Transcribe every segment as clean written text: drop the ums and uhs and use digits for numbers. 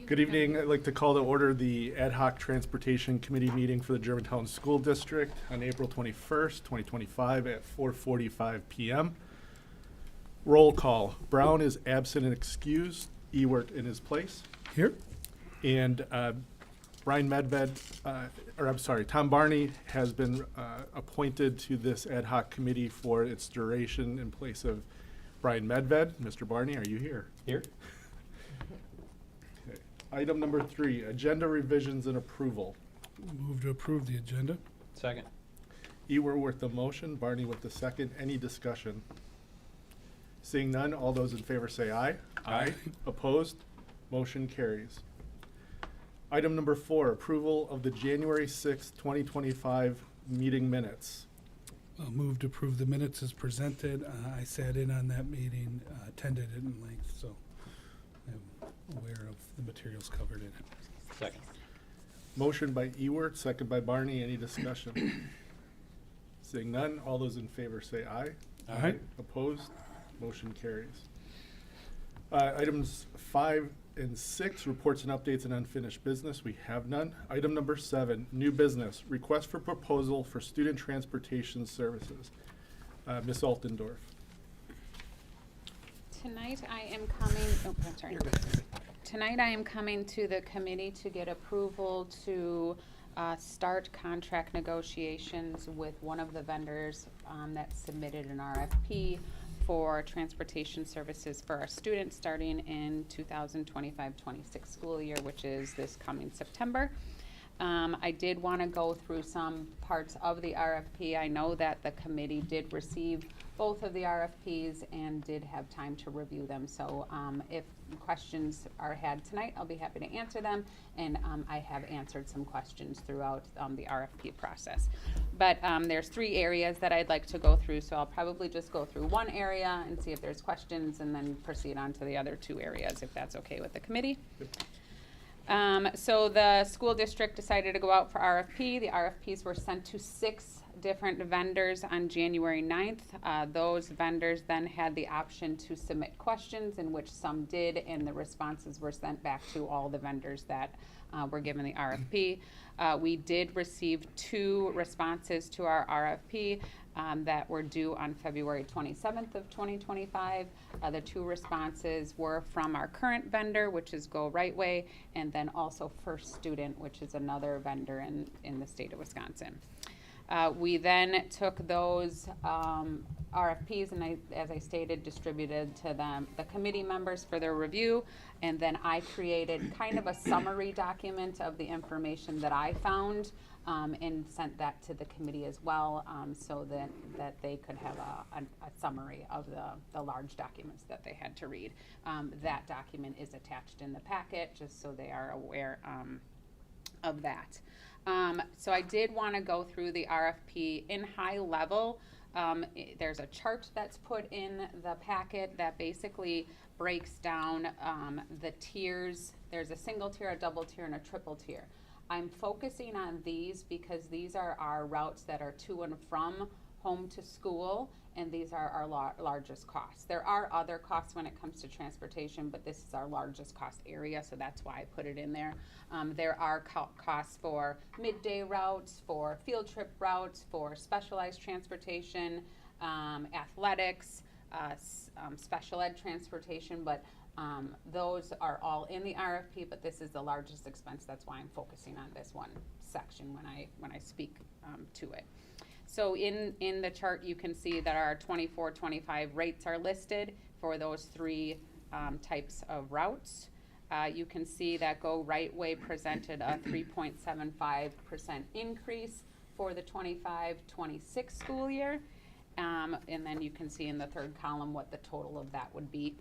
Good evening. I'd like to call to order the Ad hoc Transportation Committee meeting for the Germantown School District on April 21st, 2025 at 4:45 p.m. Roll call. Brown is absent and excused. Ewert in his place. Here. And Brian Medved, Tom Barney has been appointed to this ad hoc committee for its duration in place of Brian Medved. Mr. Barney, are you here? Here. Okay. Item number 3, agenda revisions and approval. Move to approve the agenda. Second. Ewert with the motion, Barney with the second. Any discussion? Seeing none, all those in favor say aye. Aye. Opposed? Motion carries. Item number 4, approval of the January 6th, 2025 meeting minutes. I'll move to approve the minutes as presented. I sat in on that meeting, attended it in length, so I'm aware of the materials covered in it. Second. Motion by Ewert, second by Barney. Any discussion? Seeing none, all those in favor say aye. Aye. Opposed? Motion carries. Items 5 and 6, reports and updates and unfinished business. We have none. Item number 7, new business, request for proposal for student transportation services. Ms. Altendorf. Tonight I am coming, I'm sorry. Tonight I am coming to the committee to get approval to start contract negotiations with one of the vendors that submitted an RFP for transportation services for our students starting in 2025-26 school year, which is this coming September. I did want to go through some parts of the RFP. I know that the committee did receive both of the RFPs and did have time to review them. So if questions are had tonight, I'll be happy to answer them. And I have answered some questions throughout the RFP process. But there's 3 areas that I'd like to go through. So I'll probably just go through one area and see if there's questions and then proceed on to the other 2 areas, if that's okay with the committee. So the school district decided to go out for RFP. The RFPs were sent to 6 different vendors on January 9th. Those vendors then had the option to submit questions, in which some did, and the responses were sent back to all the vendors that were given the RFP. We did receive 2 responses to our RFP that were due on February 27th of 2025. The 2 responses were from our current vendor, which is Go Right Way, and then also First Student, which is another vendor in the state of Wisconsin. We then took those RFPs and as I stated, distributed to the committee members for their review. And then I created kind of a summary document of the information that I found and sent that to the committee as well, so that they could have a summary of the large documents that they had to read. That document is attached in the packet, just so they are aware of that. So I did want to go through the RFP in high level. There's a chart that's put in the packet that basically breaks down the tiers. There's a single tier, a double tier, and a triple tier. I'm focusing on these because these are our routes that are to and from home to school, and these are our largest costs. There are other costs when it comes to transportation, but this is our largest cost area, so that's why I put it in there. There are costs for midday routes, for field trip routes, for specialized transportation, athletics, special ed transportation, but those are all in the RFP, but this is the largest expense. That's why I'm focusing on this one section when I speak to it. So in the chart, you can see that our 24-25 rates are listed for those 3 types of routes. You can see that Go Right Way presented a 3.75% increase for the 25-26 school year. And then you can see in the 3rd column what the total of that would be.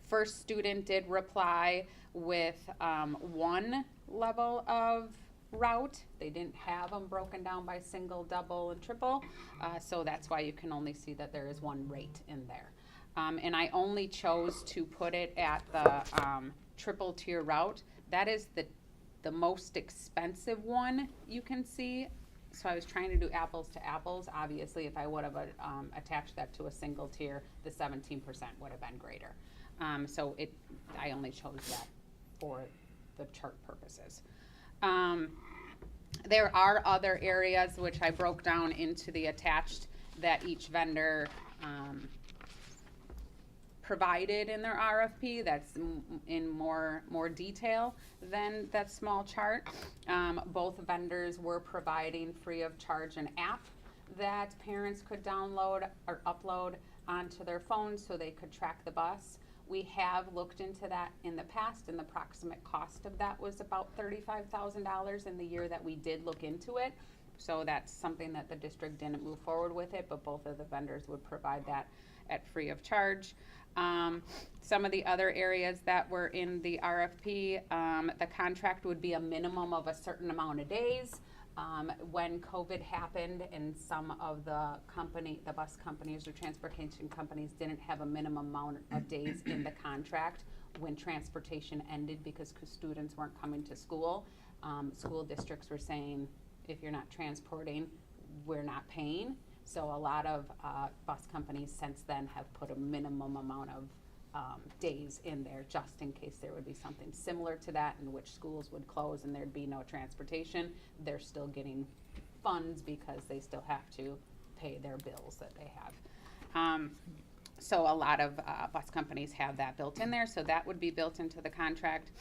First Student did reply with 1 level of route. They didn't have them broken down by single, double, and triple, so that's why you can only see that there is 1 rate in there. And I only chose to put it at the triple tier route. That is the most expensive one you can see. So I was trying to do apples to apples. Obviously, if I would have attached that to a single tier, the 17% would have been greater. So I only chose for the chart purposes. There are other areas which I broke down into the attached that each vendor provided in their RFP. That's in more detail than that small chart. Both vendors were providing free of charge an app that parents could download or upload onto their phones so they could track the bus. We have looked into that in the past, and the approximate cost of that was about $35,000 in the year that we did look into it. So that's something that the district didn't move forward with it, but both of the vendors would provide that at free of charge. Some of the other areas that were in the RFP, the contract would be a minimum of a certain amount of days. When COVID happened and some of the bus companies or transportation companies didn't have a minimum amount of days in the contract when transportation ended because students weren't coming to school, school districts were saying, if you're not transporting, we're not paying. So a lot of bus companies since then have put a minimum amount of days in there just in case there would be something similar to that in which schools would close and there'd be no transportation. They're still getting funds because they still have to pay their bills that they have. So a lot of bus companies have that built in there, so that would be built into the contract.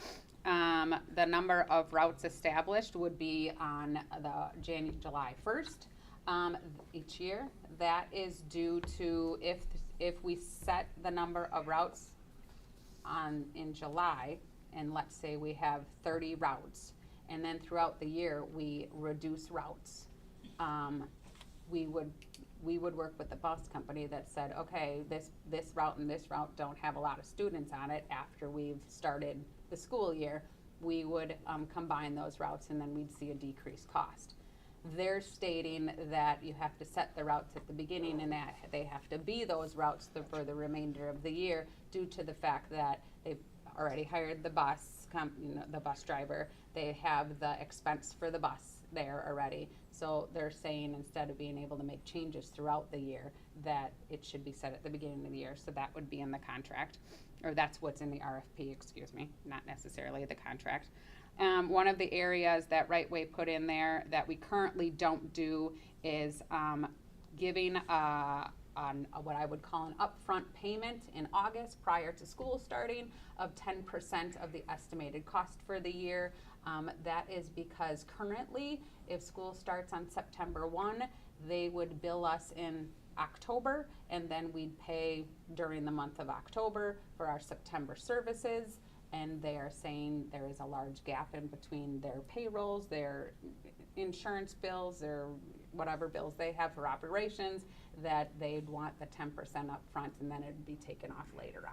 The number of routes established would be on the July 1st each year. That is due to if we set the number of routes in July, and let's say we have 30 routes, and then throughout the year we reduce routes, we would work with the bus company that said, okay, this route and this route don't have a lot of students on it after we've started the school year. We would combine those routes and then we'd see a decreased cost. They're stating that you have to set the routes at the beginning and that they have to be those routes for the remainder of the year due to the fact that they've already hired the bus driver. They have the expense for the bus there already. So they're saying instead of being able to make changes throughout the year that it should be set at the beginning of the year. So that would be in the contract, or that's what's in the RFP, excuse me, not necessarily the contract. One of the areas that Right Way put in there that we currently don't do is giving what I would call an upfront payment in August prior to school starting of 10% of the estimated cost for the year. That is because currently, if school starts on September 1, they would bill us in October, and then we'd pay during the month of October for our September services. And they are saying there is a large gap in between their payrolls, their insurance bills, their whatever bills they have for operations, that they'd want the 10% up front and then it'd be taken off later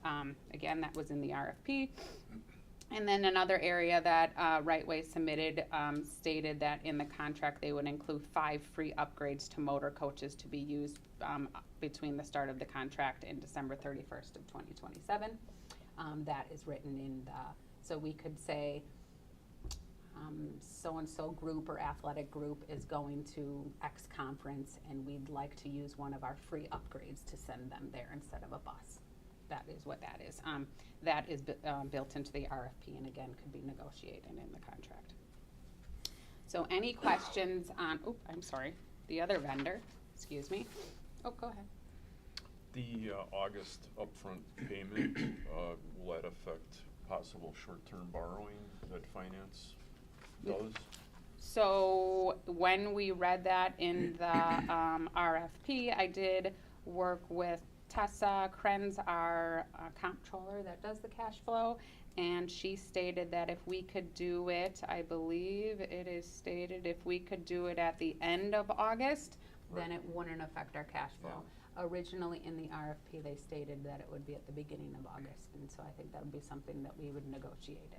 on. Again, that was in the RFP. And then another area that Right Way submitted stated that in the contract they would include 5 free upgrades to motor coaches to be used between the start of the contract and December 31st of 2027. That is written in so we could say so-and-so group or athletic group is going to X conference and we'd like to use one of our free upgrades to send them there instead of a bus. That is what that is. That is built into the RFP and again could be negotiated in the contract. So any questions on, I'm sorry, the other vendor, excuse me. Oh, go ahead. The August upfront payment, will that affect possible short-term borrowing that finance does? So when we read that in the RFP, I did work with Tessa Krenz, our comptroller that does the cash flow, and she stated that if we could do it, I believe it is stated if we could do it at the end of August, then it wouldn't affect our cash flow. Yeah. Originally in the RFP, they stated that it would be at the beginning of August, and so I think that would be something that we would negotiate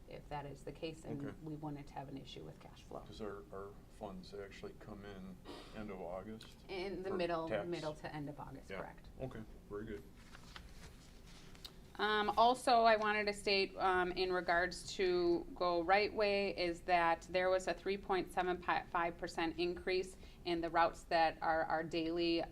if that is the case, and Okay. we wouldn't have an issue with cash flow. Does our funds actually come in end of August? In the For middle tax? to end of August, Yeah. correct. Okay, very good. Also, I wanted to state in regards to Go Right Way is that there was a 3.75% increase in the routes that are our daily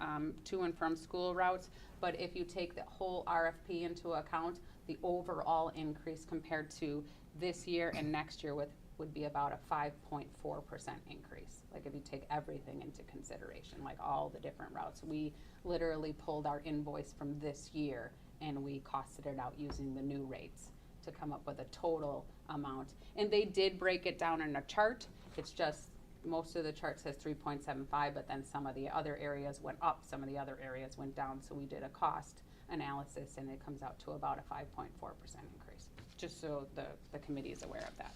to and from school routes. But if you take the whole RFP into account, the overall increase compared to this year and next year would be about a 5.4% increase. Like if you take everything into consideration, like all the different routes. We literally pulled our invoice from this year and we costed it out using the new rates to come up with a total amount. And they did break it down in a chart. It's just, most of the chart says 3.75, but then some of the other areas went up, some of the other areas went down. So we did a cost analysis and it comes out to about a 5.4% increase, just so the committee is aware of that.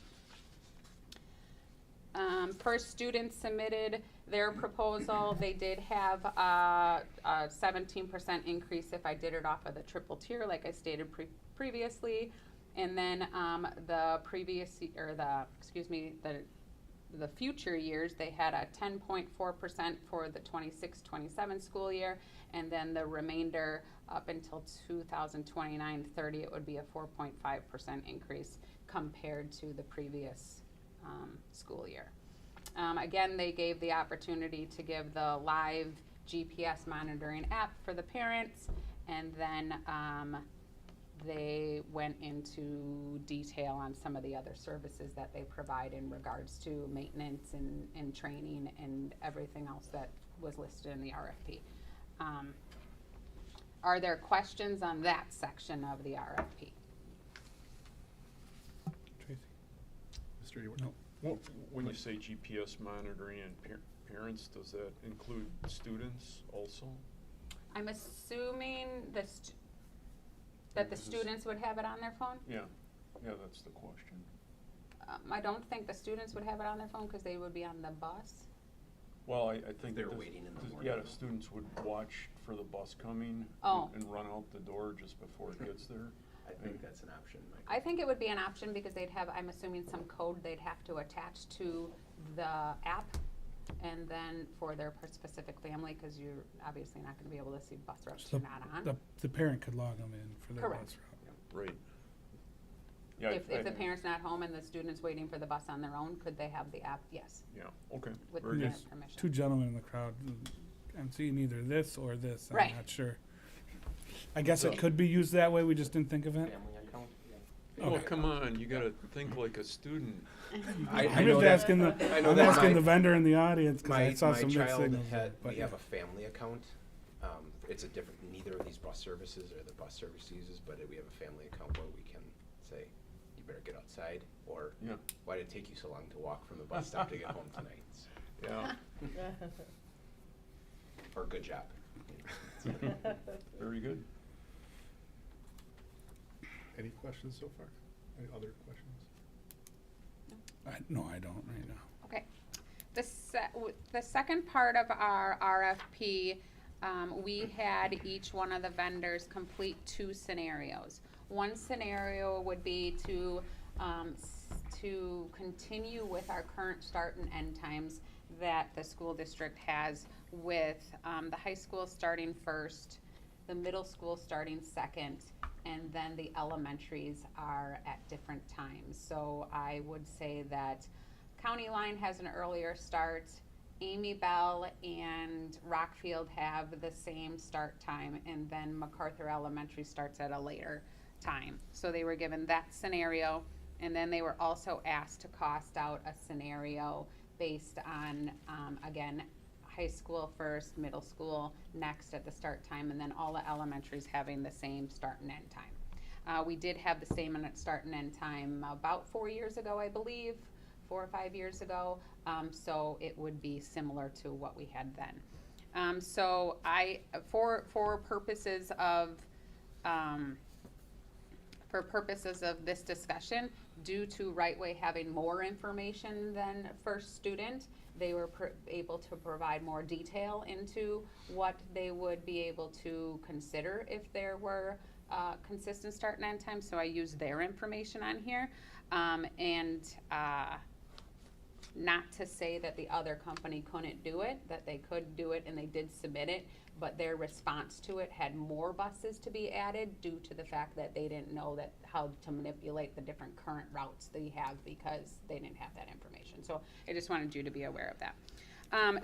First students submitted their proposal. They did have a 17% increase if I did it off of the triple tier, like I stated previously. And then the future years, they had a 10.4% for the 26-27 school year, and then the remainder up until 2029-30, it would be a 4.5% increase compared to the previous school year. Again, they gave the opportunity to give the live GPS monitoring app for the parents, and then they went into detail on some of the other services that they provide in regards to maintenance and training and everything else that was listed in the RFP. Are there questions on that section of the RFP? Tracy? Mr. Ewart? No. When you say GPS monitoring and parents, does that include students also? I'm assuming that the students would have it on their phone? Yeah, that's the question. I don't think the students would have it on their phone because they would be on the bus. Well, I think. They're the- waiting in the the- morning. Yeah, the students would watch for the bus coming Oh. and run out the door just before it gets there. I think that's an option, Mike. I think it would be an option because they'd have, I'm assuming, some code they'd have to attach to the app. And then for their specific family, because you're obviously not gonna be able to see bus routes So you're not on. the parent could log them in for their Correct. bus route. Right. Yeah. If the parent's not home and the student's waiting for the bus on their own, could they have the app? Yes, Yeah, okay. with Very parent good. permission. Two gentlemen in the crowd. I'm seeing either this or this. I'm Right. not sure. I guess it So- could be used that way. We just didn't think of it. Family account? Oh, Okay. come on, you gotta think like a student. I'm know just that- asking I know I'm that asking my- the vendor in the audience because I My saw some mixed child signals. had, but we yeah. have a family account. It's a different, neither of these bus services or the bus service uses, but we have a family account where we can say, you better get outside, or Yeah, why did it take you so long to walk from the bus stop to get home tonight? yeah, Or good job. very good. Any questions so far? Any other questions? No, I don't right now. Okay. The second part of our RFP, we had each one of the vendors complete 2 scenarios. One scenario would be to continue with our current start and end times that the school district has with the high school starting first, the middle school starting second, and then the elementaries are at different times. So I would say that County Line has an earlier start, Amy Bell and Rockfield have the same start time, and then MacArthur Elementary starts at a later time. So they were given that scenario, and then they were also asked to cost out a scenario based on, again, high school first, middle school next at the start time, and then all the elementaries having the same start and end time. We did have the same start and end time about 4 years ago, I believe, 4 or 5 years ago. So it would be similar to what we had then. So for purposes of this discussion, due to Right Way having more information than First Student, they were able to provide more detail into what they would be able to consider if there were consistent start and end times. So I used their information on here. Not to say that the other company couldn't do it, that they could do it and they did submit it, but their response to it had more buses to be added due to the fact that they didn't know how to manipulate the different current routes they have because they didn't have that information. So I just wanted you to be aware of that.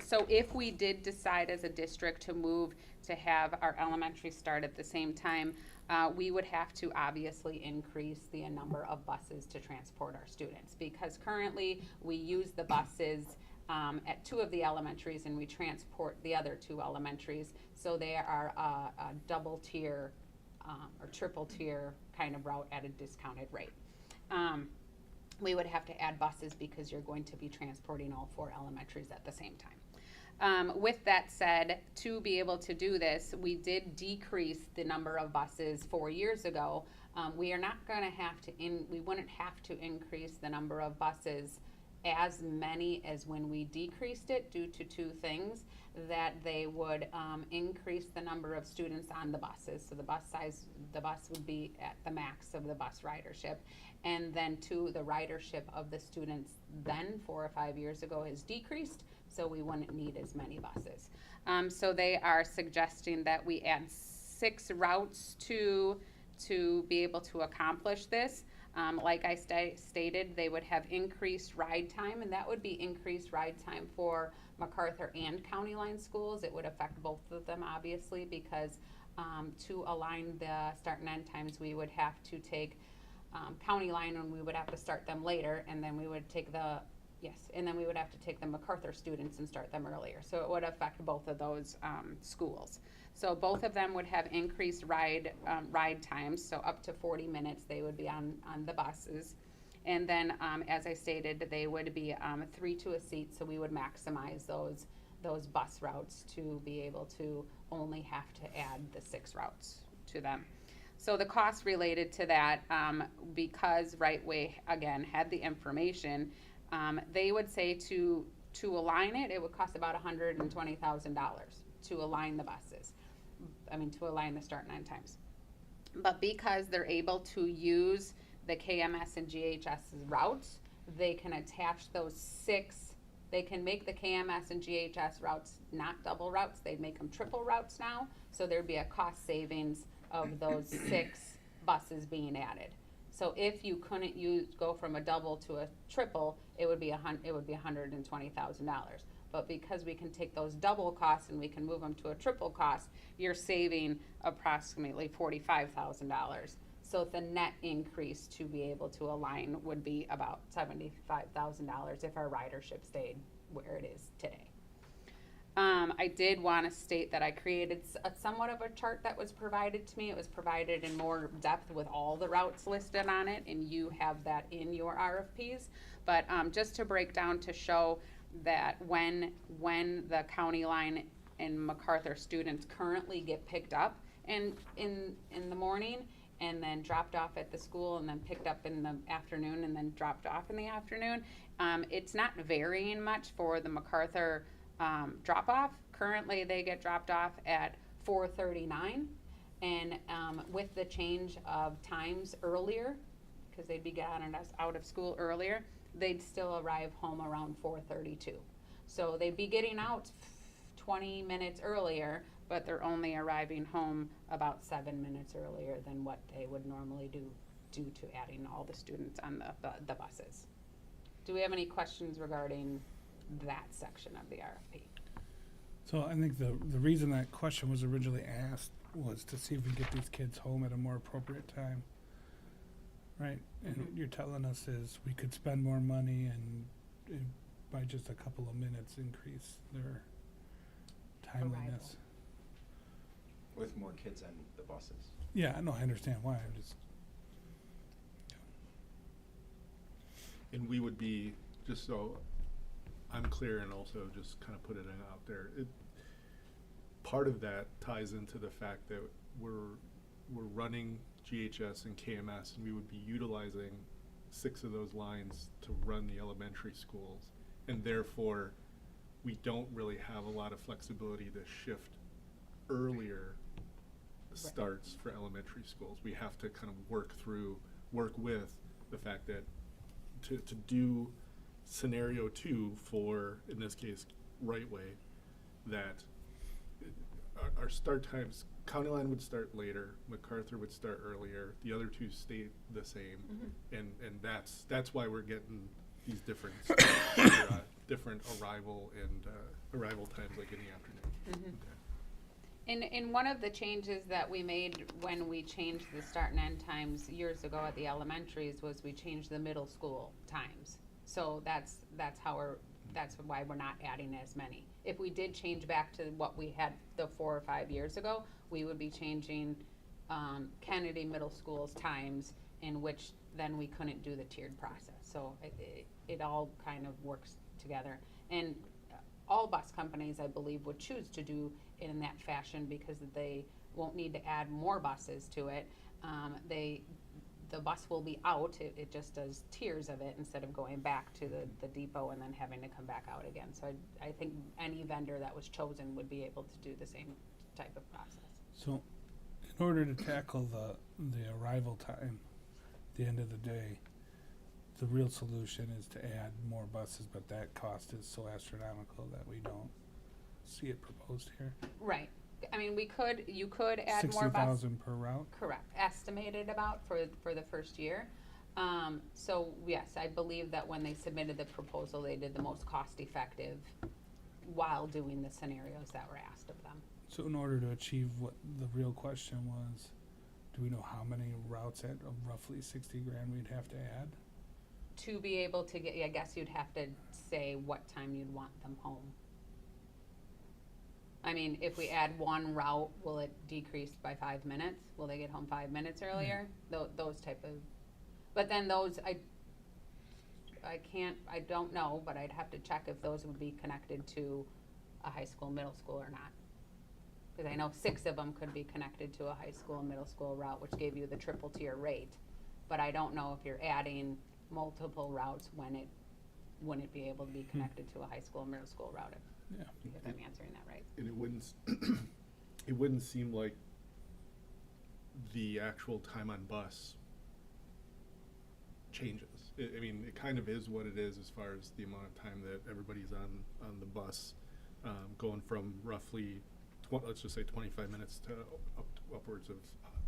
So if we did decide as a district to move to have our elementary start at the same time, we would have to obviously increase the number of buses to transport our students, because currently we use the buses at 2 of the elementaries and we transport the other 2 elementaries. So they are a double tier or triple tier kind of route at a discounted rate. We would have to add buses because you're going to be transporting all 4 elementaries at the same time. With that said, to be able to do this, we did decrease the number of buses 4 years ago. We are not going to have to, we wouldn't have to increase the number of buses as many as when we decreased it, due to 2 things: that they would increase the number of students on the buses, so the bus would be at the max of the bus ridership, and then 2, the ridership of the students then 4 or 5 years ago has decreased, so we wouldn't need as many buses. So they are suggesting that we add 6 routes to be able to accomplish this. Like I stated, they would have increased ride time, and that would be increased ride time for MacArthur and County Line schools. It would affect both of them, obviously, because to align the start and end times, we would have to take County Line, and we would have to start them later, and then we would take the MacArthur students and start them earlier. So it would affect both of those schools. So both of them would have increased ride times, so up to 40 minutes they would be on the buses. And then, as I stated, they would be 3 to a seat, so we would maximize those bus routes to be able to only have to add the 6 routes to them. So the cost related to that, because Right Way, again, had the information, they would say to align it, it would cost about $120,000 to align the buses. To align the start and end times. But because they're able to use the KMS and GHS routes, they can attach those 6, they can make the KMS and GHS routes not double routes, they'd make them triple routes now, so there'd be a cost savings of those 6 buses being added. So if you couldn't go from a double to a triple, it would be $120,000. But because we can take those double costs and we can move them to a triple cost, you're saving approximately $45,000. So the net increase to be able to align would be about $75,000 if our ridership stayed where it is today. I did want to state that I created somewhat of a chart that was provided to me. It was provided in more depth with all the routes listed on it, and you have that in your RFPs. But just to break down to show that when the County Line and MacArthur students currently get picked up in the morning and then dropped off at the school and then picked up in the afternoon and then dropped off in the afternoon, it's not varying much for the MacArthur drop-off. Currently they get dropped off at 4:39, and with the change of times earlier, because they'd be gotten us out of school earlier, they'd still arrive home around 4:32. So they'd be getting out 20 minutes earlier, but they're only arriving home about 7 minutes earlier than what they would normally do due to adding all the students on the buses. Do we have any questions regarding that section of the RFP? So I think the reason that question was originally asked was to see if we get these kids home at a more appropriate time. Right, and Mhm. you're telling us is we could spend more money and by just a couple of minutes increase their timeliness. With more kids on the buses. Yeah, no, I understand why, I'm just, And we would be, just so I'm clear and also just kind of put it out there, part of that ties into the fact that we're running GHS and KMS, and we would be utilizing 6 of those lines to run the elementary schools, and therefore we don't really have a lot of flexibility to shift earlier starts for elementary schools. We have to kind of work with the fact that to do scenario 2 for, in this case, Right Way, that our start times, County Line would start later, MacArthur would start earlier, the other 2 stay the same, and that's why we're getting these different different arrival times, like in the afternoon. Okay. In one of the changes that we made when we changed the start and end times years ago at the elementaries was we changed the middle school times. So that's why we're not adding as many. If we did change back to what we had the 4 or 5 years ago, we would be changing Kennedy Middle School's times, in which then we couldn't do the tiered process. So it all kind of works together. And all bus companies, I believe, would choose to do it in that fashion because they won't need to add more buses to it. The bus will be out, it just does tiers of it instead of going back to the depot and then having to come back out again. So I think any vendor that was chosen would be able to do the same type of process. So, in order to tackle the arrival time, at the end of the day, the real solution is to add more buses, but that cost is so astronomical that we don't see it proposed here. Right. I mean, you could add more buses. 60,000 per route. Correct. Estimated about for the first year. So yes, I believe that when they submitted the proposal, they did the most cost effective while doing the scenarios that were asked of them. So in order to achieve what the real question was, do we know how many routes at roughly 60 grand we'd have to add? To be able to get, I guess you'd have to say what time you'd want them home. I mean, if we add one route, will it decrease by 5 minutes? Will they get home 5 minutes earlier? Those type of, but then those, I don't know, but I'd have to check if those would be connected to a high school, middle school or not. Because I know 6 of them could be connected to a high school and middle school route, which gave you the triple tier rate. But I don't know if you're adding multiple routes when it wouldn't be able to be connected to a high school and middle school route. Yeah. If I'm answering that right. And it wouldn't seem like the actual time on bus changes. I mean, it kind of is what it is as far as the amount of time that everybody's on the bus, going from roughly, let's just say 25 minutes to upwards of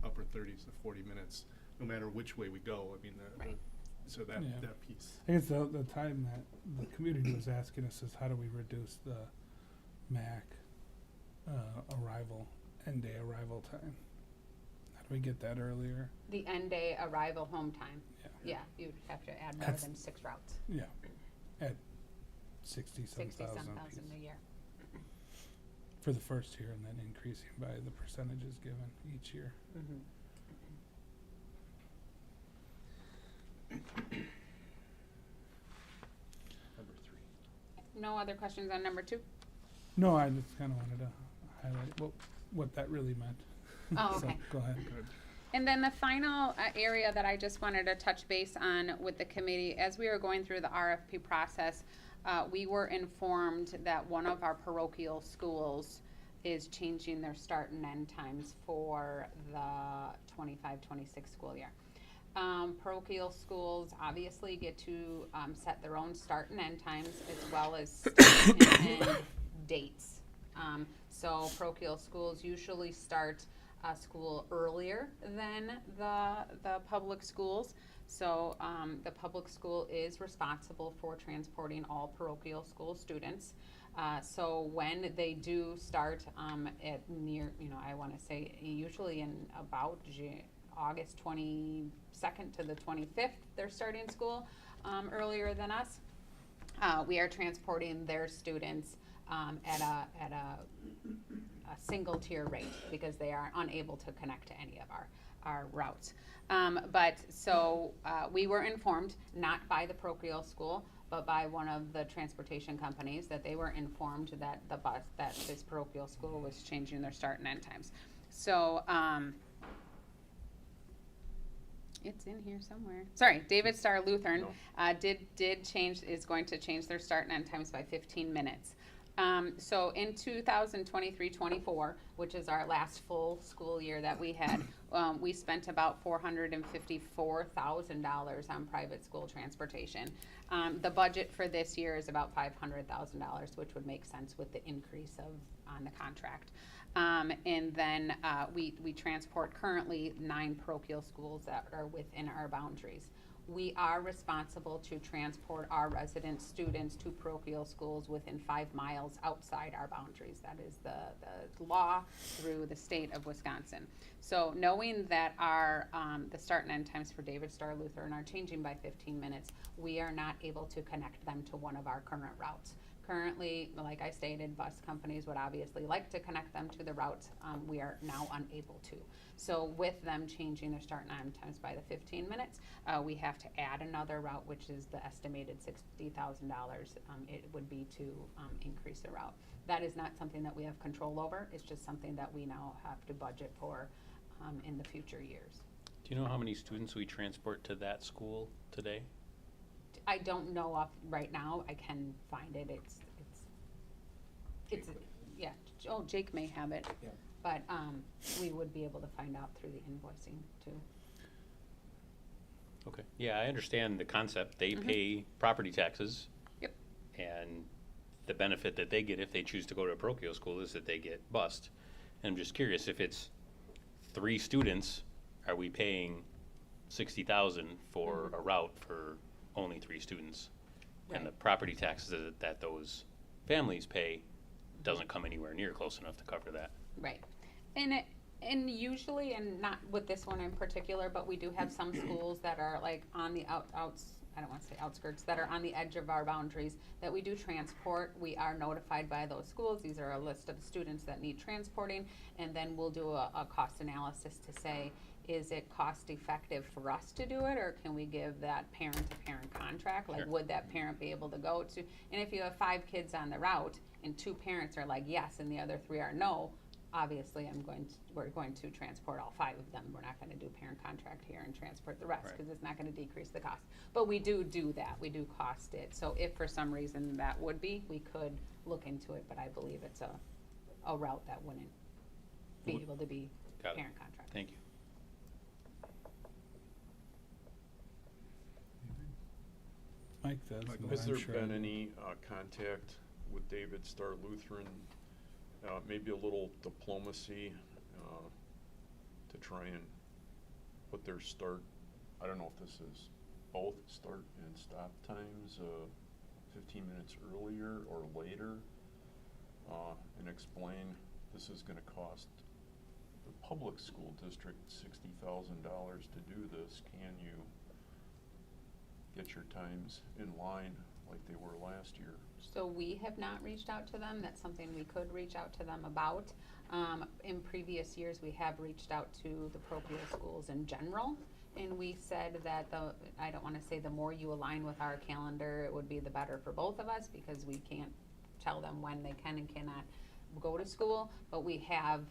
upper 30s to 40 minutes, no matter which way we go. I mean, Right. so that Yeah. that piece. I guess the time that the community was asking us is how do we reduce the MAC end day arrival time? How do we get that earlier? The end day arrival home time. Yeah. Yeah, you'd have to add more That's- than 6 routes. Yeah, at 60-some 60-some thousand thousand apiece a year. for the first year, and then increasing by the percentages given each year. Mm-hmm. Number 3. No other questions on number 2? No, I just kind of wanted to highlight what that really meant. Oh, So, okay. go ahead. Good. And then the final area that I just wanted to touch base on with the committee, as we were going through the RFP process, we were informed that one of our parochial schools is changing their start and end times for the 25-26 school year. Parochial schools obviously get to set their own start and end times as well as start and end dates. So parochial schools usually start school earlier than the public schools. So the public school is responsible for transporting all parochial school students. So when they do start at near, I want to say usually in about August 22nd to the 25th, they're starting school earlier than us. We are transporting their students at a single tier rate because they are unable to connect to any of our routes. But so we were informed, not by the parochial school, but by one of the transportation companies, that they were informed that that this parochial school was changing their start and end times. So it's in here somewhere. Sorry, David Starr Lutheran is going to change their start and end times by 15 minutes. So in 2023-24, which is our last full school year that we had, we spent about $454,000 on private school transportation. The budget for this year is about $500,000, which would make sense with the increase on the contract. And then we transport currently 9 parochial schools that are within our boundaries. We are responsible to transport our resident students to parochial schools within 5 miles outside our boundaries. That is the law through the state of Wisconsin. So knowing that our, the start and end times for David Starr Lutheran are changing by 15 minutes, we are not able to connect them to one of our current routes. Currently, like I stated, bus companies would obviously like to connect them to the routes. We are now unable to. So with them changing their start and end times by the 15 minutes, we have to add another route, which is the estimated $60,000. It would be to increase the route. That is not something that we have control over. It's just something that we now have to budget for in the future years. Do you know how many students we transport to that school today? I don't know off right now. I can find it. It's yeah. Oh, Jake may have it. Yeah. But we would be able to find out through the invoicing too. Okay. Yeah, I understand the concept. They Mhm. pay property taxes. Yep. And the benefit that they get if they choose to go to a parochial school is that they get bused. And I'm just curious, if it's 3 students, are we paying 60,000 for Mhm. a route for only 3 students? And the Right. property taxes that those families pay doesn't come anywhere near close enough to cover that. Right. And usually, and not with this one in particular, but we do have some schools that are like on the I don't want to say outskirts, that are on the edge of our boundaries that we do transport. We are notified by those schools. These are a list of students that need transporting, and then we'll do a cost analysis to say, is it cost effective for us to do it, or can we give that parent-to-parent contract? Like, Sure. would that parent be able to go to? And if you have 5 kids on the route and 2 parents are like yes and the other 3 are no, obviously we're going to transport all 5 of them. We're not going to do parent contract here and transport the rest Right. because it's not going to decrease the cost. But we do that. We do cost it. So if for some reason that would be, we could look into it. But I believe it's a route that wouldn't be Would- able to be Got it. parent contract. Thank you. Mike does. Mike, and Has I'm there sure I been do. any contact with David Starr Lutheran, maybe a little diplomacy to try and put their start, I don't know if this is both start and stop times, 15 minutes earlier or later, and explain this is gonna cost the public school district $60,000 to do this. Can you get your times in line like they were last year? So we have not reached out to them. That's something we could reach out to them about. In previous years, we have reached out to the parochial schools in general. And we said that I don't want to say the more you align with our calendar, it would be the better for both of us because we can't tell them when they can and cannot go to school. But we have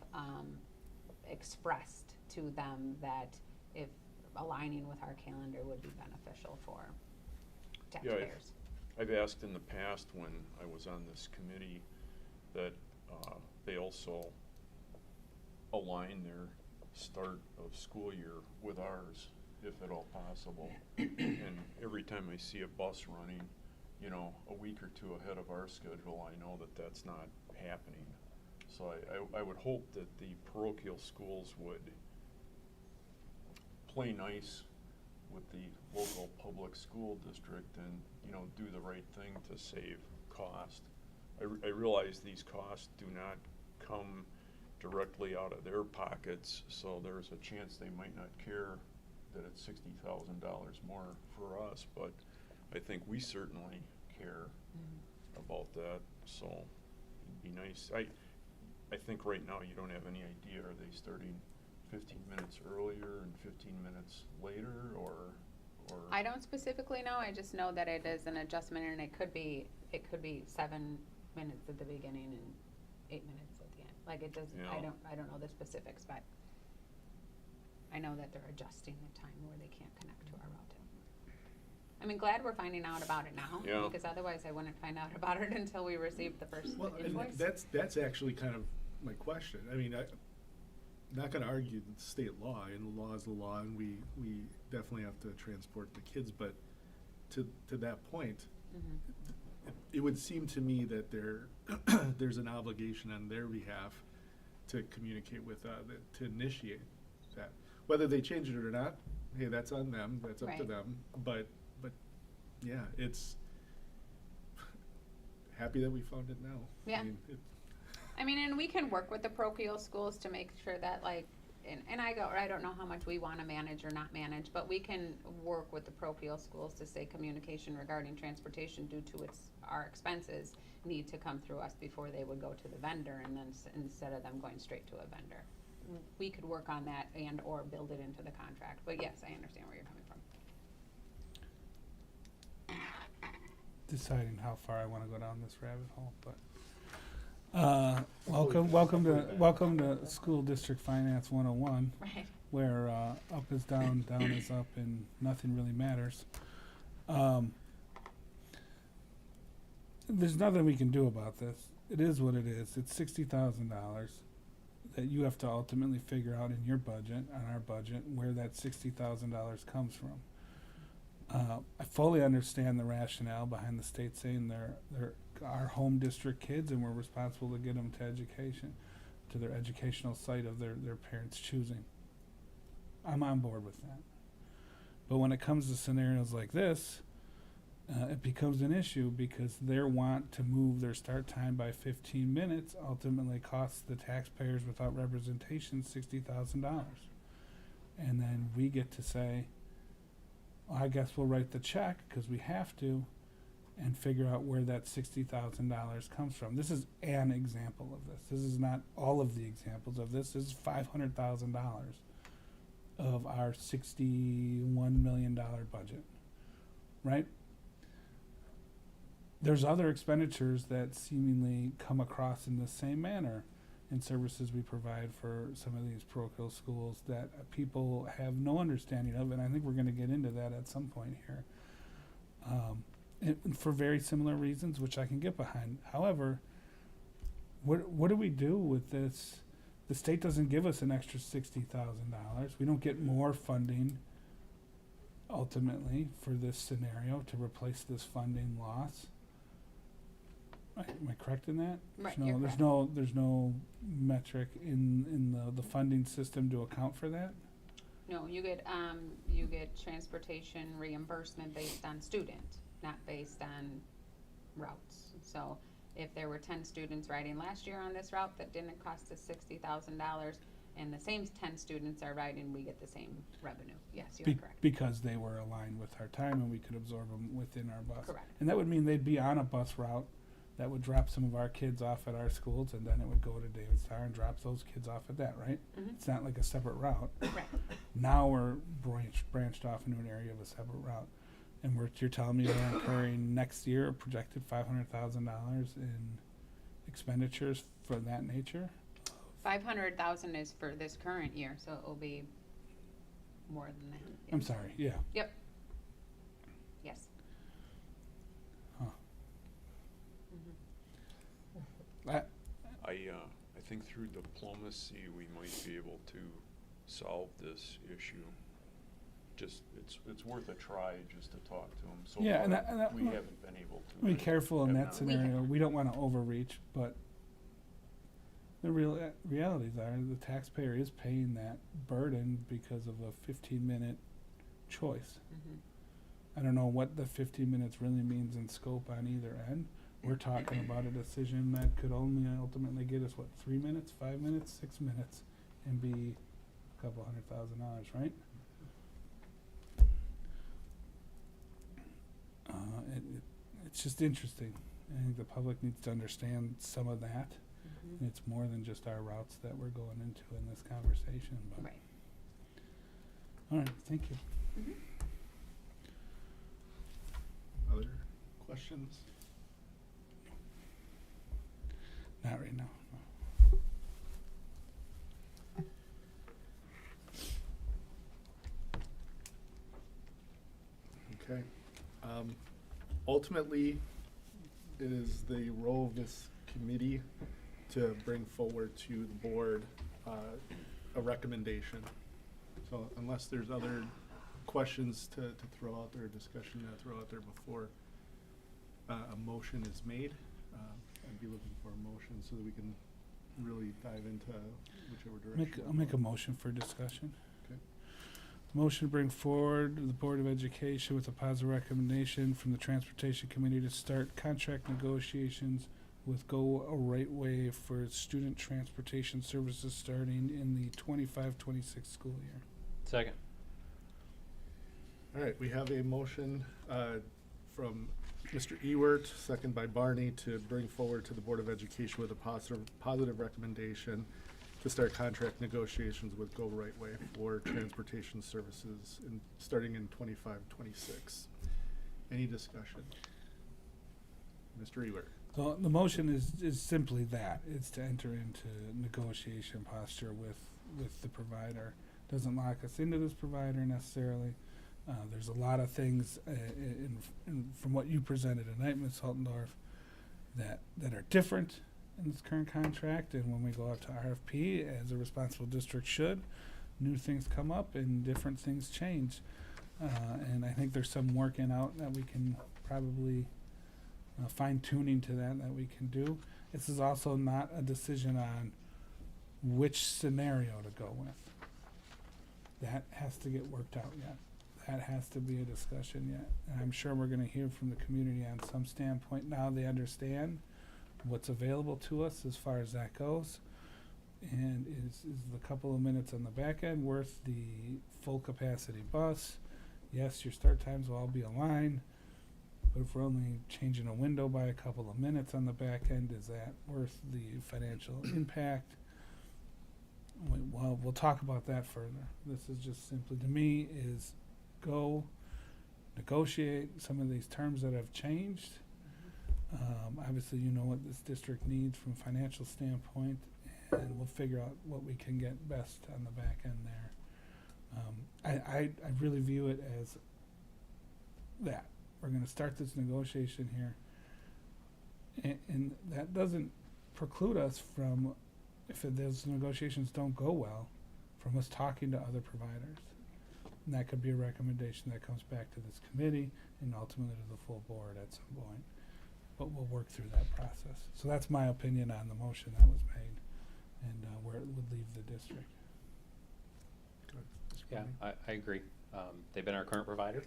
expressed to them that if aligning with our calendar would be beneficial for Yeah, taxpayers. I've asked in the past when I was on this committee that they also align their start of school year with ours, if at all possible. And every time I see a bus running, you know, a week or 2 ahead of our schedule, I know that that's not happening. So I would hope that the parochial schools would play nice with the local public school district and, you know, do the right thing to save cost. I realize these costs do not come directly out of their pockets, so there's a chance they might not care that it's $60,000 more for us, but I think we certainly care about that, so it'd be nice. I think right now you don't have any idea, are they starting 15 minutes earlier and 15 minutes later, or? I don't specifically know, I just know that it is an adjustment and it could be 7 minutes at the beginning and 8 minutes at the end. Like it doesn't, Yeah. I don't know the specifics, but I know that they're adjusting the time where they can't connect to our route. I mean, glad we're finding out about it now, Yeah. because otherwise I wouldn't find out about it until we received the first Well, and invoice. that's actually kind of my question. I mean, I'm not gonna argue the state law, and the law is the law, and we definitely have to transport the kids, but to that point, Mhm. it would seem to me that there's an obligation on their behalf to communicate with, to initiate that. Whether they change it or not, hey, that's on them, that's up to Right. them, but, yeah, it's happy that we found it now. Yeah. I mean, and we can work with the parochial schools to make sure that like, and I don't know how much we wanna manage or not manage, but we can work with the parochial schools to say communication regarding transportation due to our expenses need to come through us before they would go to the vendor, and then instead of them going straight to a vendor. We could work on that and or build it into the contract, but yes, I understand where you're coming from. Deciding how far I wanna go down this rabbit hole, but. Welcome to School District Finance 101, Right. where, up is down, down is up, and nothing really matters. There's nothing we can do about this. It is what it is. It's $60,000 that you have to ultimately figure out in your budget, on our budget, where that $60,000 comes from. I fully understand the rationale behind the state saying they're our home district kids and we're responsible to get them to education, to their educational site of their parents' choosing. I'm on board with that. But when it comes to scenarios like this, it becomes an issue because their want to move their start time by 15 minutes ultimately costs the taxpayers without representation $60,000. And then we get to say, well, I guess we'll write the check because we have to and figure out where that $60,000 comes from. This is an example of this. This is not all of the examples of this. This is $500,000 of our $61 million budget, right? There's other expenditures that seemingly come across in the same manner in services we provide for some of these parochial schools that people have no understanding of, and I think we're going to get into that at some point here. And for very similar reasons, which I can get behind. However, what do we do with this? The state doesn't give us an extra $60,000. We don't get more funding ultimately for this scenario to replace this funding loss. Am I correct in that? Right, No, you're there's no metric in the funding system to account for that. No, you get transportation reimbursement based on student, not based on routes. So if there were 10 students riding last year on this route that didn't cost us $60,000, and the same 10 students are riding, we get the same revenue. Yes, you're correct. Because they were aligned with our time and we could absorb them within our bus. Correct. And that would mean they'd be on a bus route that would drop some of our kids off at our schools, and then it would go to David's Tower and drop those kids off at that, right? Mhm. It's not like a separate route. Right. Now we're branched off into an area of a separate route. And you're telling me we're incurring next year a projected $500,000 in expenditures for that nature? 500,000 is for this current year, so it will be more than that. Yeah. I'm sorry, yeah. Yep. Yes. Huh. Mhm. I think through diplomacy, we might be able to solve this issue. Just, it's worth a try just to talk to them. So Yeah, and far, that- we haven't been able to. Be careful in Have that not. scenario. We don't want to overreach, but the realities are the taxpayer is paying that burden because of a 15-minute choice. Mhm. I don't know what the 15 minutes really means in scope on either end. We're talking about a decision that could only ultimately get us, 3 minutes, 5 minutes, 6 minutes, and be a couple $100,000, right? It's just interesting. I think the public needs to understand some of that. Mhm. And it's more than just our routes that we're going into in this conversation. But Right. all right, thank you. Mhm. Other questions? Not right now. No. Okay. Ultimately, it is the role of this committee to bring forward to the board a recommendation. So unless there's other questions to throw out there, discussion to throw out there before a motion is made, I'd be looking for a motion so that we can really dive into whichever direction. I'll make a motion for discussion. Okay. Motion to bring forward to the Board of Education with a positive recommendation from the Transportation Committee to start contract negotiations with Go a Right Way for student transportation services starting in the 25-26 school year. Second. All right, we have a motion from Mr. Ewert, second by Barney, to bring forward to the Board of Education with a positive recommendation to start contract negotiations with Go Right Way for transportation services starting in 25-26. Any discussion? Mr. Ewert. So the motion is simply that. It's to enter into negotiation posture with the provider. Doesn't lock us into this provider necessarily. There's a lot of things from what you presented tonight, Ms. Haltendorf, that are different in this current contract. And when we go out to RFP, as a responsible district should, new things come up and different things change. And I think there's some working out that we can probably fine tuning to that we can do. This is also not a decision on which scenario to go with. That has to get worked out yet. That has to be a discussion yet. And I'm sure we're going to hear from the community on some standpoint. Now they understand what's available to us as far as that goes. And is the couple of minutes on the back end worth the full capacity bus? Yes, your start times will all be aligned. But if we're only changing a window by a couple of minutes on the back end, is that worth the financial impact? Well, we'll talk about that further. This is just simply, to me, is go negotiate some of these terms that have changed. Obviously, you know what this district needs from a financial standpoint, and we'll figure out what we can get best on the back end there. I really view it as that. We're going to start this negotiation here, and that doesn't preclude us from, if those negotiations don't go well, from us talking to other providers. And that could be a recommendation that comes back to this committee and ultimately to the full board at some point. But we'll work through that process. So that's my opinion on the motion that was made and where it would leave the district. Good. Mr. Yeah, Barney? I agree. They've been our current provider.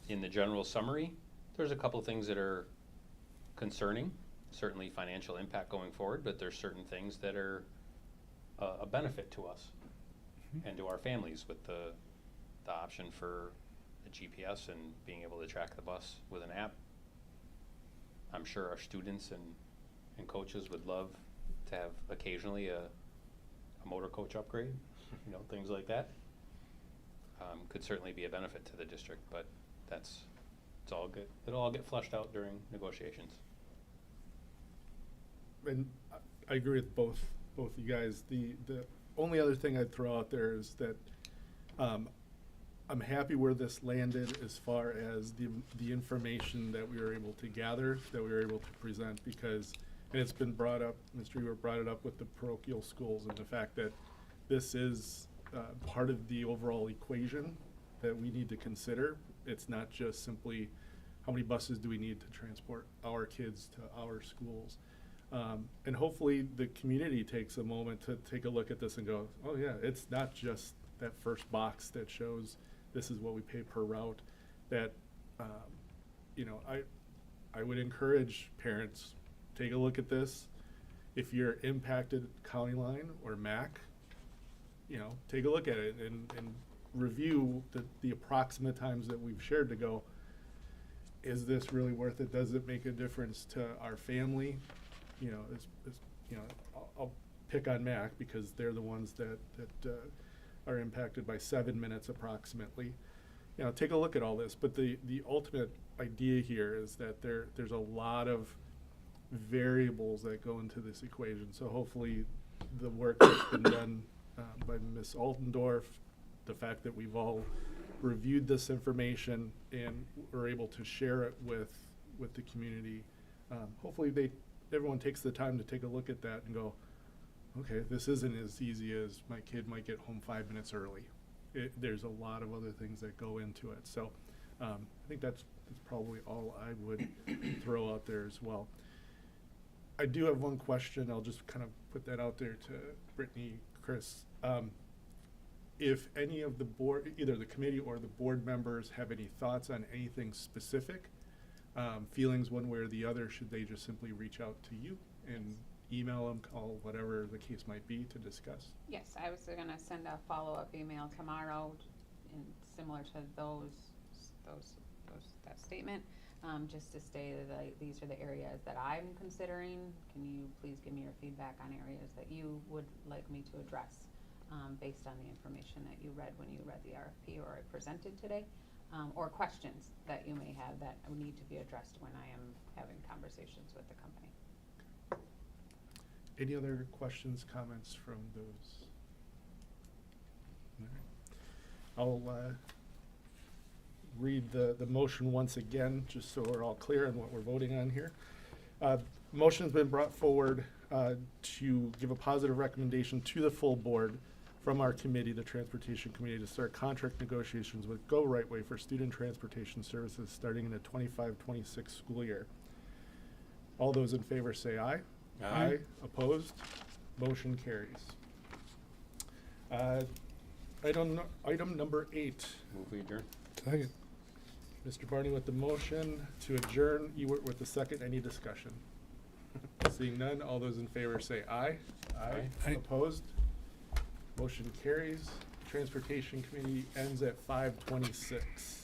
In the general summary, there's a couple things that are concerning, certainly financial impact going forward, but there's certain things that are a benefit to us and to our families with the option for the GPS and being able to track the bus with an app. I'm sure our students and coaches would love to have occasionally a motor coach upgrade, things like that. Could certainly be a benefit to the district, but it's all good. It'll all get flushed out during negotiations. And I agree with both you guys. The only other thing I'd throw out there is that I'm happy where this landed as far as the information that we were able to gather, that we were able to present, because, and it's been brought up, Mr. Ewert brought it up with the parochial schools and the fact that this is part of the overall equation that we need to consider. It's not just simply how many buses do we need to transport our kids to our schools. And hopefully the community takes a moment to take a look at this and go, oh yeah, it's not just that first box that shows this is what we pay per route. That, I would encourage parents, take a look at this. If you're impacted County Line or MAC, take a look at it and review the approximate times that we've shared to go, is this really worth it? Does it make a difference to our family? I'll pick on MAC because they're the ones that are impacted by 7 minutes approximately. Take a look at all this, but the ultimate idea here is that there's a lot of variables that go into this equation. So hopefully the work that's been done by Ms. Altendorf, the fact that we've all reviewed this information and we're able to share it with the community, hopefully everyone takes the time to take a look at that and go, okay, this isn't as easy as my kid might get home 5 minutes early. There's a lot of other things that go into it. So I think that's probably all I would throw out there as well. I do have one question. I'll just kind of put that out there to Brittany, Chris. if any of the board, either the committee or the board members have any thoughts on anything specific, feelings one way or the other, should they just simply reach out to you and email them, call, whatever the case might be, to discuss? Yes, I was gonna send a follow-up email tomorrow, and similar to that statement, just to say that these are the areas that I'm considering. Can you please give me your feedback on areas that you would like me to address, based on the information that you read when you read the RFP or I presented today, or questions that you may have that need to be addressed when I am having conversations with the company. Any other questions, comments from those? All right. I'll read the motion once again, just so we're all clear on what we're voting on here. Motion's been brought forward to give a positive recommendation to the full board from our committee, the Transportation Committee, to start contract negotiations with Go Right Way for student transportation services starting in the 25-26 school year. All those in favor say aye. Aye. Opposed? Motion carries. Item number 8. Move we adjourn. Second. Mr. Barney with the motion to adjourn, Ewert with the second. Any discussion? Seeing none, all those in favor say aye. Aye. Aye. Opposed? Motion carries. Transportation Committee ends at 5:26.